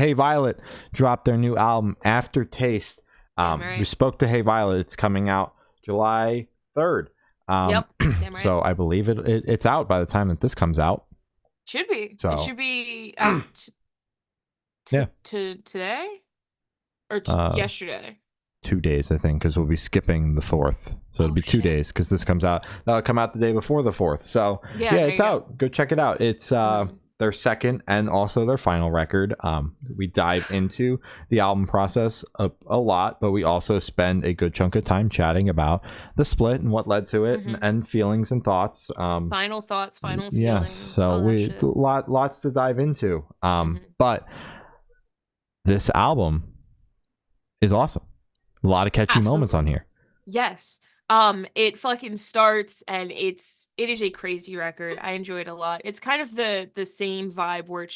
Hey Violet dropped their new album Aftertaste. Right. We spoke to Hey Violet. It's coming out July 3rd. Yep. Damn right. So I believe it's out by the time that this comes out. Should be. So It should be out yeah, to today or uh, yesterday. 2 days I think, because we'll be skipping the 4th. So it'll be 2 days because this comes out. That'll come out the day before the 4th. So yeah, it's out. Go check it out. It's their second and also their final record. We dive into the album process a lot, but we also spend a good chunk of time chatting about the split and what led to it, and feelings and thoughts. Final thoughts, final feelings. Yes, so lots to dive into. But this album is awesome. A lot of catchy moments on here. Yes. It fucking starts and it is a crazy record. I enjoy it a lot. It's kind of the same vibe where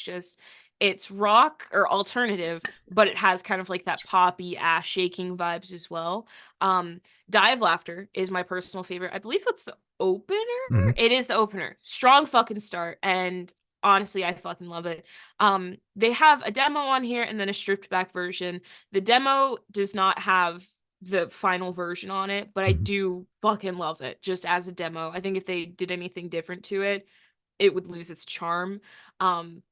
it's rock or alternative, but it has kind of like that poppy ass shaking vibes as well. Die of Laughter is my personal favorite. I believe it's the opener. It is the opener. Strong fucking start, and honestly I fucking love it. They have a demo on here and then a stripped back version. The demo does not have the final version on it, but I do fucking love it just as a demo. I think if they did anything different to it, it would lose its charm. And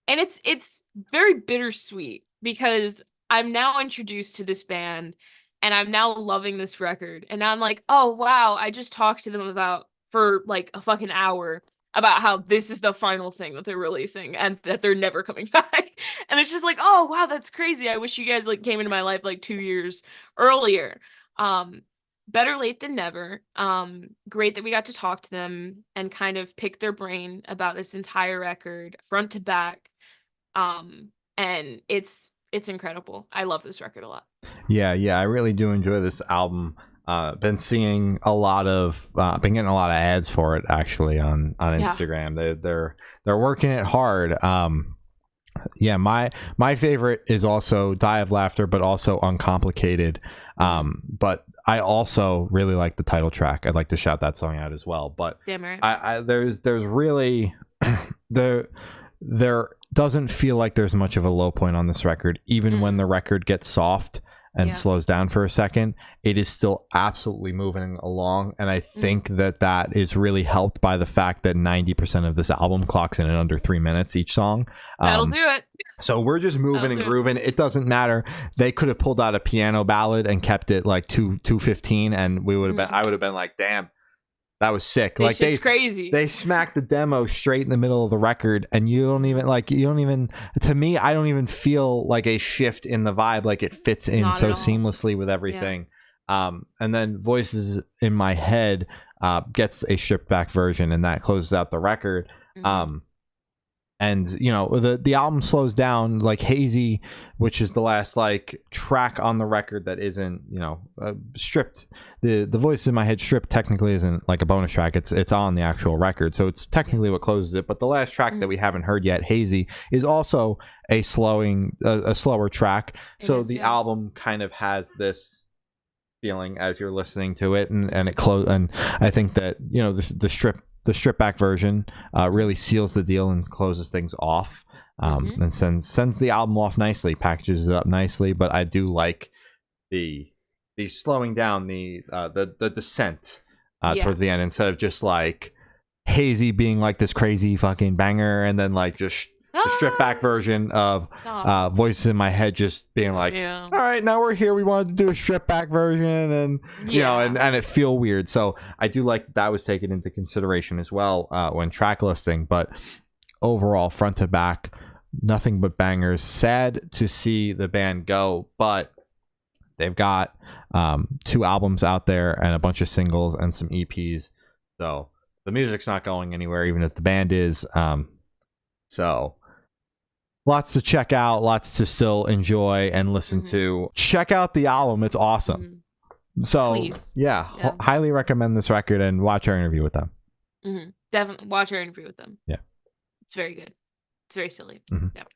it's very bittersweet because I'm now introduced to this band and I'm now loving this record, and now I'm like, oh wow, I just talked to them for like a fucking hour about how this is the final thing that they're releasing and that they're never coming back. And it's just like, oh wow, that's crazy. I wish you guys like came into my life like 2 years earlier. Better late than never. Great that we got to talk to them and kind of pick their brain about this entire record front to back. And it's incredible. I love this record a lot. Yeah, I really do enjoy this album. Been seeing a lot of been getting a lot of ads for it actually on Instagram. They're working it hard. Yeah, my favorite is also Die of Laughter, but also Uncomplicated. But I also really like the title track. I'd like to shout that song out as well. But damn right. There's really there doesn't feel like there's much of a low point on this record, even when the record gets soft and slows down for a second. It is still absolutely moving along, and I think that is really helped by the fact that 90% of this album clocks in at under 3 minutes each song. That'll do it. So we're just moving and grooving. It doesn't matter. They could have pulled out a piano ballad and kept it like 2:15, and we would have been. I would have been like, damn, that was sick. Like it's crazy. They smacked the demo straight in the middle of the record, and you don't even. To me, I don't even feel like a shift in the vibe. Like it fits in so seamlessly with everything. Yeah. And then Voices in My Head gets a stripped back version, and that closes out the record. And you know, the album slows down. Like Hazy, which is the last like track on the record that isn't, you know, stripped. The Voices in My Head stripped technically isn't like a bonus track. It's on the actual record, so it's technically what closes it. But the last track that we haven't heard yet, Hazy, is also a slower track. So the album kind of has this feeling as you're listening to it, and I think that, you know, the strip back version really seals the deal and closes things off, and sends the album off nicely, packages it up nicely. But I do like the slowing down, the descent towards the end, instead of just like Hazy being like this crazy fucking banger, and then like just the stripped back version of Voices in My Head just being like, all right, now we're here, we wanted to do a stripped back version, and you know, and it feel weird. So I do like that was taken into consideration as well when track listing. But overall, front to back, nothing but bangers. Sad to see the band go, but they've got 2 albums out there and a bunch of singles and some EPs, so the music's not going anywhere, even if the band is. So lots to check out, lots to still enjoy and listen to. Check out the album, it's awesome. So please. Highly recommend this record, and watch our interview with them. Definitely watch our interview with them. Yeah, it's very good. It's very silly. Yeah.